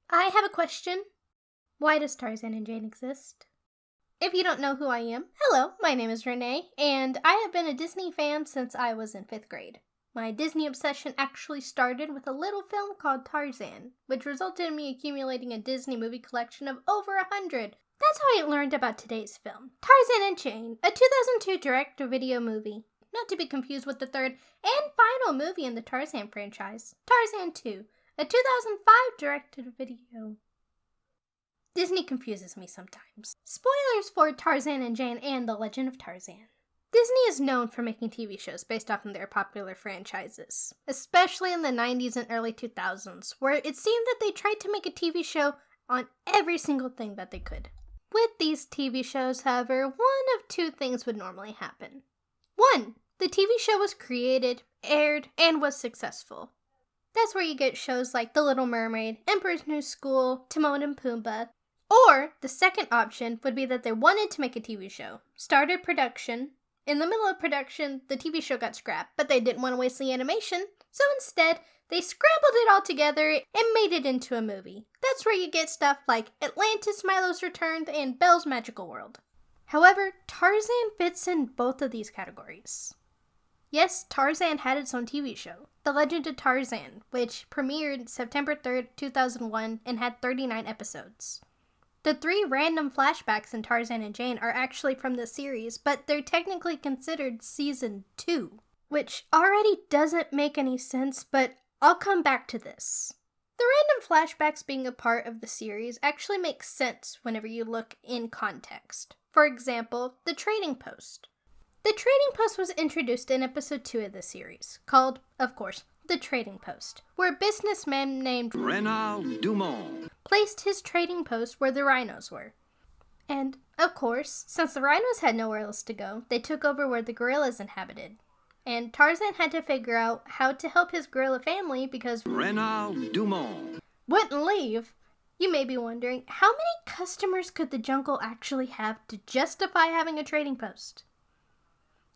I have a question. Why does Tarzan and Jane exist? If you don't know who I am, hello, my name is Renee, and I have been a Disney fan since I was in 5th grade. My Disney obsession actually started with a little film called Tarzan, which resulted in me accumulating a Disney movie collection of over 100. That's how I learned about today's film, Tarzan and Jane, a 2002 direct-to-video movie. Not to be confused with the third and final movie in the Tarzan franchise, Tarzan 2, a 2005 direct-to-video. Disney confuses me sometimes. Spoilers for Tarzan and Jane and The Legend of Tarzan. Disney is known for making TV shows based off of their popular franchises, especially in the 90s and early 2000s, where it seemed that they tried to make a TV show on every single thing that they could. With these TV shows, however, one of two things would normally happen. 1. The TV show was created, aired, and was successful. That's where you get shows like The Little Mermaid, Emperor's New School, Timon and Pumbaa. Or, the second option would be that they wanted to make a TV show, started production. In the middle of production, the TV show got scrapped, but they didn't want to waste the animation, so instead, they scrambled it all together and made it into a movie. That's where you get stuff like Atlantis, Milo's Return, and Belle's Magical World. However, Tarzan fits in both of these categories. Yes, Tarzan had its own TV show, The Legend of Tarzan, which premiered September 3rd, 2001 and had 39 episodes. The 3 random flashbacks in Tarzan and Jane are actually from the series, but they're technically considered Season 2, which already doesn't make any sense, but I'll come back to this. The random flashbacks being a part of the series actually makes sense whenever you look in context. For example, the Trading Post. The Trading Post was introduced in episode 2 of the series, called, of course, The Trading Post, where a businessman named Renald Dumont placed his trading post where the rhinos were. And, of course, since the rhinos had nowhere else to go, they took over where the gorillas inhabited. And Tarzan had to figure out how to help his gorilla family because Renald Dumont wouldn't leave. You may be wondering, how many customers could the jungle actually have to justify having a trading post?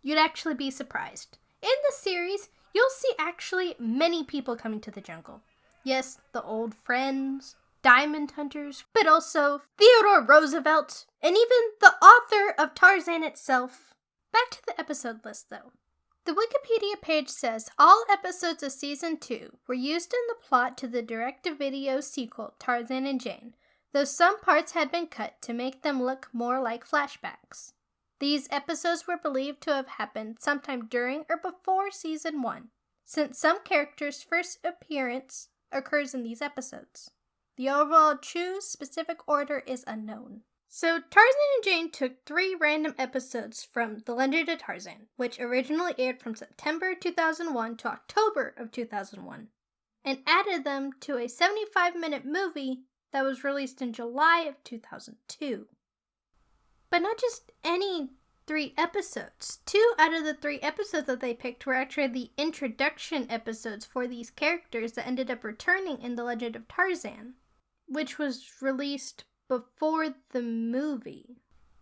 You'd actually be surprised. In the series, you'll see actually many people coming to the jungle. Yes, the old friends, diamond hunters, but also Theodore Roosevelt, and even the author of Tarzan itself. Back to the episode list, though. The Wikipedia page says all episodes of Season 2 were used in the plot to the direct-to-video sequel Tarzan and Jane, though some parts had been cut to make them look more like flashbacks. These episodes were believed to have happened sometime during or before Season 1, since some characters' first appearance occurs in these episodes. The overall true specific order is unknown. So Tarzan and Jane took 3 random episodes from The Legend of Tarzan, which originally aired from September 2001 to October of 2001, and added them to a 75-minute movie that was released in July of 2002. But not just any 3 episodes. 2 out of the 3 episodes that they picked were actually the introduction episodes for these characters that ended up returning in The Legend of Tarzan, which was released before the movie.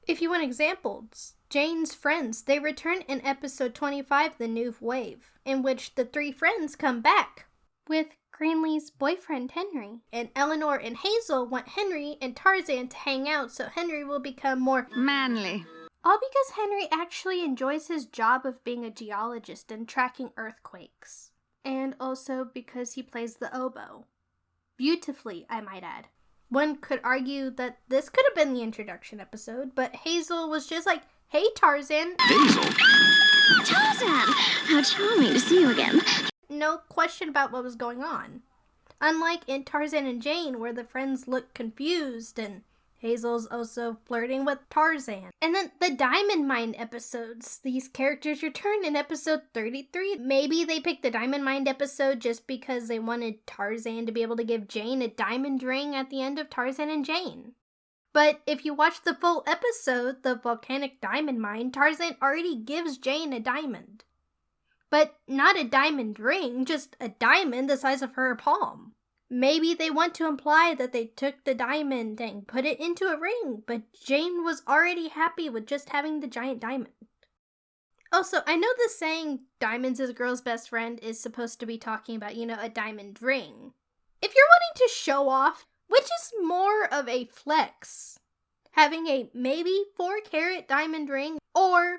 If you want examples, Jane's friends, they return in episode 25, The New Wave, in which the 3 friends come back with Greenlee's boyfriend, Henry. And Eleanor and Hazel want Henry and Tarzan to hang out so Henry will become more manly. All because Henry actually enjoys his job of being a geologist and tracking earthquakes. And also because he plays the oboe. Beautifully, I might add. One could argue that this could have been the introduction episode, but Hazel was just like, "Hey, Tarzan." Hazel Tarzan! How charming to see you again. No question about what was going on. Unlike in Tarzan and Jane, where the friends look confused and Hazel's also flirting with Tarzan. And then the Diamond Mine episodes. These characters return in episode 33. Maybe they picked the Diamond Mine episode just because they wanted Tarzan to be able to give Jane a diamond ring at the end of Tarzan and Jane. But if you watch the full episode, the volcanic diamond mine, Tarzan already gives Jane a diamond. But not a diamond ring, just a diamond the size of her palm. Maybe they want to imply that they took the diamond and put it into a ring, but Jane was already happy with just having the giant diamond. Also, I know the saying, diamonds is a girl's best friend, is supposed to be talking about, a diamond ring. If you're wanting to show off, which is more of a flex? Having a maybe 4-carat diamond ring, or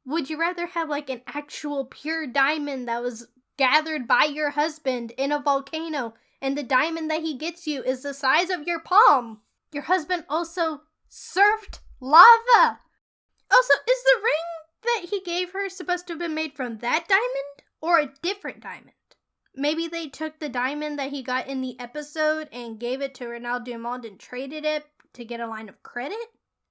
would you rather have like an actual pure diamond that was gathered by your husband in a volcano, and the diamond that he gets you is the size of your palm? Your husband also surfed lava. Also, is the ring that he gave her supposed to have been made from that diamond or a different diamond? Maybe they took the diamond that he got in the episode and gave it to Ronald Dumont and traded it to get a line of credit,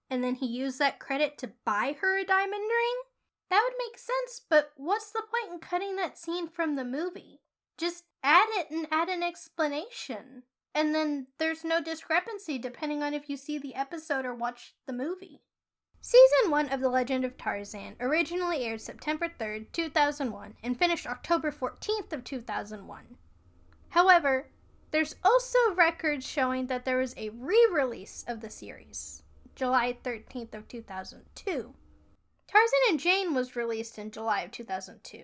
and then he used that credit to buy her a diamond ring? That would make sense, but what's the point in cutting that scene from the movie? Just add it and add an explanation. And then there's no discrepancy depending on if you see the episode or watch the movie. Season 1 of The Legend of Tarzan originally aired September 3rd, 2001 and finished October 14th of 2001. However, there's also records showing that there was a re-release of the series, July 13th of 2002. Tarzan and Jane was released in July of 2002.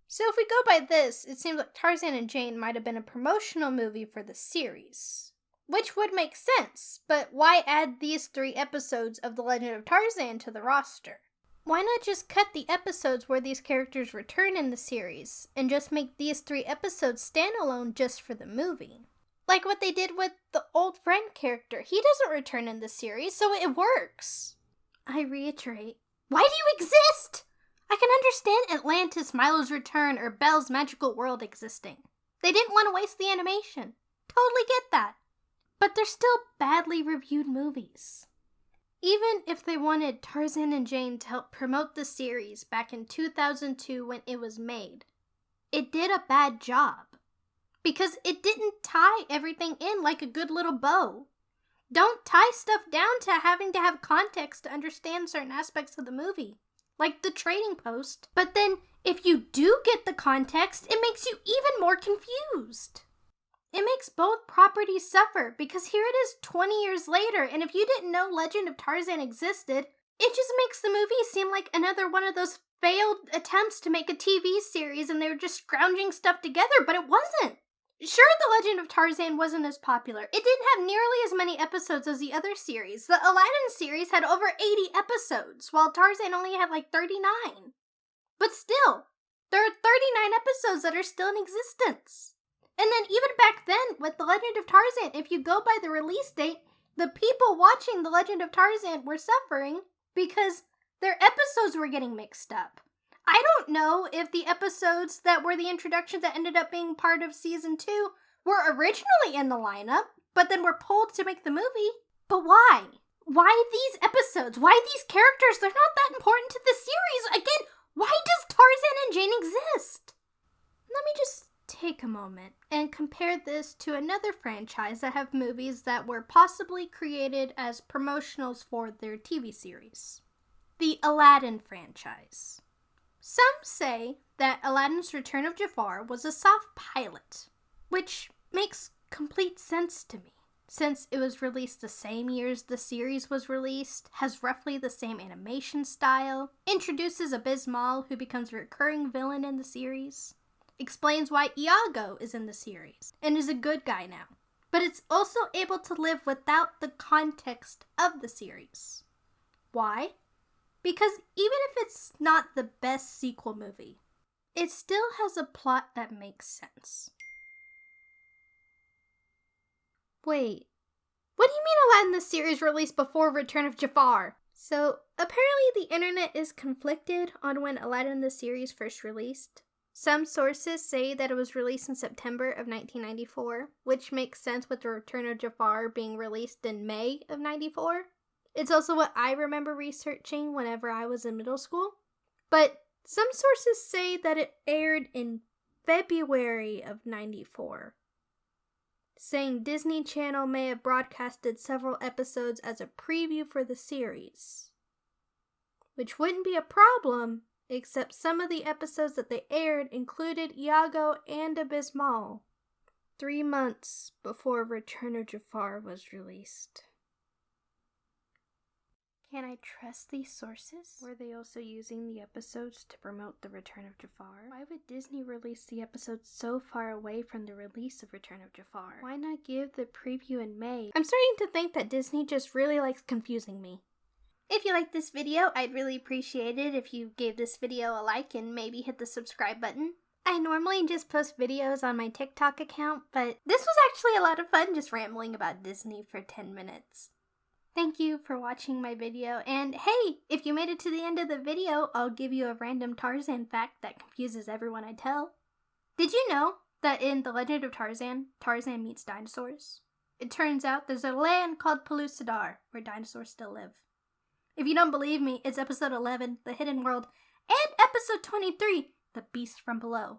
So if we go by this, it seems like Tarzan and Jane might have been a promotional movie for the series. Which would make sense, but why add these 3 episodes of The Legend of Tarzan to the roster? Why not just cut the episodes where these characters return in the series, and just make these 3 episodes standalone just for the movie? Like what they did with the old friend character. He doesn't return in the series, so it works. I reiterate, why do you exist? I can understand Atlantis, Milo's Return, or Belle's Magical World existing. They didn't want to waste the animation. Totally get that. But they're still badly reviewed movies. Even if they wanted Tarzan and Jane to help promote the series back in 2002 when it was made, it did a bad job. Because it didn't tie everything in like a good little bow. Don't tie stuff down to having to have context to understand certain aspects of the movie. Like the trading post. But then, if you do get the context, it makes you even more confused. It makes both properties suffer, because here it is 20 years later, and if you didn't know Legend of Tarzan existed, it just makes the movie seem like another one of those failed attempts to make a TV series and they were just scrounging stuff together, but it wasn't. Sure, The Legend of Tarzan wasn't as popular. It didn't have nearly as many episodes as the other series. The Aladdin series had over 80 episodes, while Tarzan only had like 39. But still, there are 39 episodes that are still in existence. And then even back then, with The Legend of Tarzan, if you go by the release date, the people watching The Legend of Tarzan were suffering because their episodes were getting mixed up. I don't know if the episodes that were the introductions that ended up being part of season 2 were originally in the lineup, but then were pulled to make the movie. But why? Why these episodes? Why these characters? They're not that important to the series. Again, why does Tarzan and Jane exist? Let me just take a moment and compare this to another franchise that have movies that were possibly created as promotionals for their TV series. The Aladdin franchise. Some say that Aladdin's Return of Jafar was a soft pilot, which makes complete sense to me, since it was released the same year as the series was released, has roughly the same animation style, introduces a Bismal who becomes a recurring villain in the series, explains why Iago is in the series, and is a good guy now, but it's also able to live without the context of the series. Why? Because even if it's not the best sequel movie, it still has a plot that makes sense. Wait, what do you mean Aladdin the series released before Return of Jafar? So, apparently the internet is conflicted on when Aladdin the series first released. Some sources say that it was released in September of 1994, which makes sense with the Return of Jafar being released in May of 94. It's also what I remember researching whenever I was in middle school. But some sources say that it aired in February of 94, saying Disney Channel may have broadcasted several episodes as a preview for the series. Which wouldn't be a problem, except some of the episodes that they aired included Iago and Abismal, 3 months before Return of Jafar was released. Can I trust these sources? Were they also using the episodes to promote the Return of Jafar? Why would Disney release the episodes so far away from the release of Return of Jafar? Why not give the preview in May? I'm starting to think that Disney just really likes confusing me. If you liked this video, I'd really appreciate it if you gave this video a like and maybe hit the subscribe button. I normally just post videos on my TikTok account, but this was actually a lot of fun just rambling about Disney for 10 minutes. Thank you for watching my video, and hey, if you made it to the end of the video, I'll give you a random Tarzan fact that confuses everyone I tell. Did you know that in The Legend of Tarzan, Tarzan meets dinosaurs? It turns out there's a land called Pellucidar where dinosaurs still live. If you don't believe me, it's episode 11, The Hidden World, and episode 23, The Beast from Below.